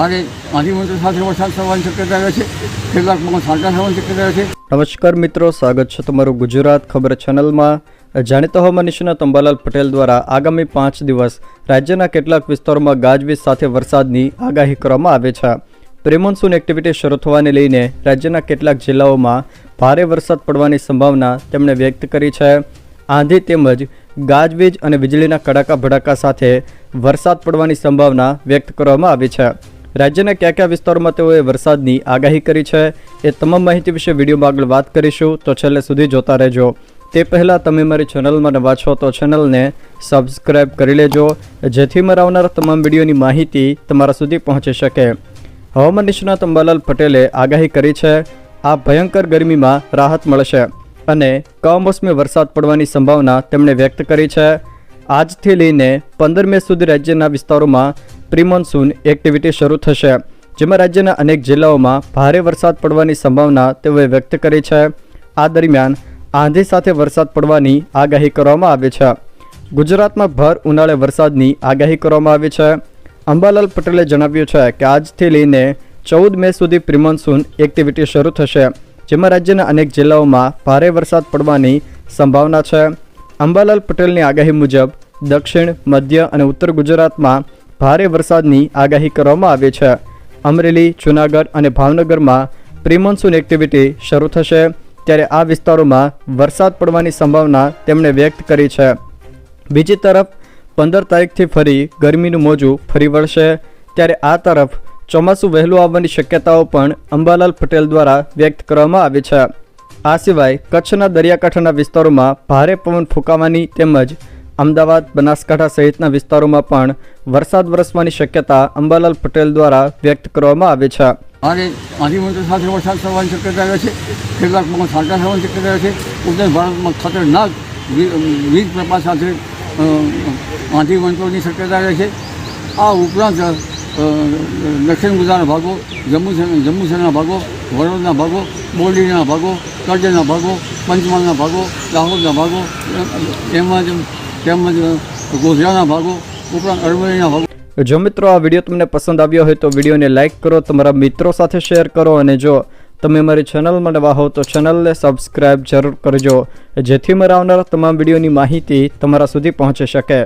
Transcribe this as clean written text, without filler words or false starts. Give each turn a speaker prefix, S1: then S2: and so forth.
S1: આજે આંધી સાથે વરસાદ થવાની શક્યતા રહે છે, કેટલાક છાંટા થવાની શક્યતા રહે છે।
S2: નમસ્કાર મિત્રો, સ્વાગત છે તમારું ગુજરાત ખબર ચેનલમાં। જાણીતા હવામાન નિષ્ણાત અંબાલાલ પટેલ દ્વારા આગામી 5 દિવસ રાજ્યના કેટલાક વિસ્તારોમાં ગાજવીજ સાથે વરસાદની આગાહી કરવામાં આવે છે। પ્રી-મોન્સૂન એક્ટિવિટી શરૂ થવાને લઈને રાજ્યના કેટલાક જિલ્લાઓમાં ભારે વરસાદ પડવાની સંભાવના તેમણે વ્યક્ત કરી છે। આંધી તેમજ ગાજવીજ અને વીજળીના કડાકા ભડાકા સાથે વરસાદ પડવાની સંભાવના વ્યક્ત કરવામાં આવી છે। રાજ્યના કયા કયા વિસ્તારોમાં તેઓએ વરસાદની આગાહી કરી છે એ તમામ માહિતી વિશે વિડીયોમાં આગળ વાત કરીશું, તો છેલ્લે સુધી જોતા રહેજો। તે પહેલાં તમે મારી ચેનલમાં નવા છો તો ચેનલને સબસ્ક્રાઈબ કરી લેજો, જેથી મારા આવનારા તમામ વિડીયોની માહિતી તમારા સુધી પહોંચી શકે। હવામાન નિષ્ણાત અંબાલાલ પટેલે આગાહી કરી છે, આ ભયંકર ગરમીમાં રાહત મળશે અને કમોસમી વરસાદ પડવાની સંભાવના તેમણે વ્યક્ત કરી છે। આજથી લઈને 15 મે સુધી રાજ્યના વિસ્તારોમાં પ્રી-મોન્સૂન એક્ટિવિટી શરૂ થશે, જેમાં રાજ્યના અનેક જિલ્લાઓમાં ભારે વરસાદ પડવાની સંભાવના તેઓએ વ્યક્ત કરી છે। આ દરમિયાન આંધી સાથે વરસાદ પડવાની આગાહી કરવામાં આવી છે। ગુજરાતમાં ભર ઉનાળે વરસાદની આગાહી કરવામાં આવી છે। અંબાલાલ પટેલે જણાવ્યું છે કે આજથી લઈને 14 મે સુધી પ્રી-મોન્સૂન એક્ટિવિટી શરૂ થશે, જેમાં રાજ્યના અનેક જિલ્લાઓમાં ભારે વરસાદ પડવાની સંભાવના છે। અંબાલાલ પટેલની આગાહી મુજબ દક્ષિણ, મધ્ય અને ઉત્તર ગુજરાતમાં ભારે વરસાદની આગાહી કરવામાં આવી છે। અમરેલી, જૂનાગઢ અને ભાવનગરમાં પ્રી-મોન્સૂન એક્ટિવિટી શરૂ થશે, ત્યારે આ વિસ્તારોમાં વરસાદ પડવાની સંભાવના તેમણે વ્યક્ત કરી છે। બીજી તરફ 15 તારીખથી ફરી ગરમીનું મોજું ફરી વળશે, ત્યારે આ તરફ ચોમાસું વહેલું આવવાની શક્યતાઓ પણ અંબાલાલ પટેલ દ્વારા વ્યક્ત કરવામાં આવી છે। આ સિવાય કચ્છના દરિયાકાંઠાના વિસ્તારોમાં ભારે પવન ફૂંકાવાની તેમજ અમદાવાદ, બનાસકાંઠા સહિતના વિસ્તારોમાં પણ વરસાદ વરસવાની શક્યતા અંબાલાલ પટેલ દ્વારા વ્યક્ત કરવામાં આવી છે।
S1: આજે આંધી સાથે વરસાદ થવાની શક્યતા રહે છે, કેટલાક છાંટા થવાની શક્યતા રહે છે। ઉત્તર ભારતમાં ખતરનાક વીજ પ્રપાત સાથે આંધી વંટોળની શક્યતા રહે છે। આ ઉપરાંત દક્ષિણ ગુજરાતના ભાગો, જમ્મુ ભાગો, વડોદરાના ભાગો, બોરડીના ભાગો, કરજણના ભાગો, પંચમહાલના ભાગો, દાહોદના ભાગો તેમજ ગોધરાના ભાગો ઉપરાંત અરવલ્લીના ભાગો।
S2: જો મિત્રો આ વિડીયો તમને પસંદ આવ્યો હોય તો વિડીયોને લાઇક કરો, તમારા મિત્રો સાથે શેર કરો અને જો તમે મારી ચેનલમાં નવા હો તો ચેનલને સબસ્ક્રાઈબ જરૂર કરજો, જેથી મારા આવનારા તમામ વિડીયોની માહિતી તમારા સુધી પહોંચી શકે।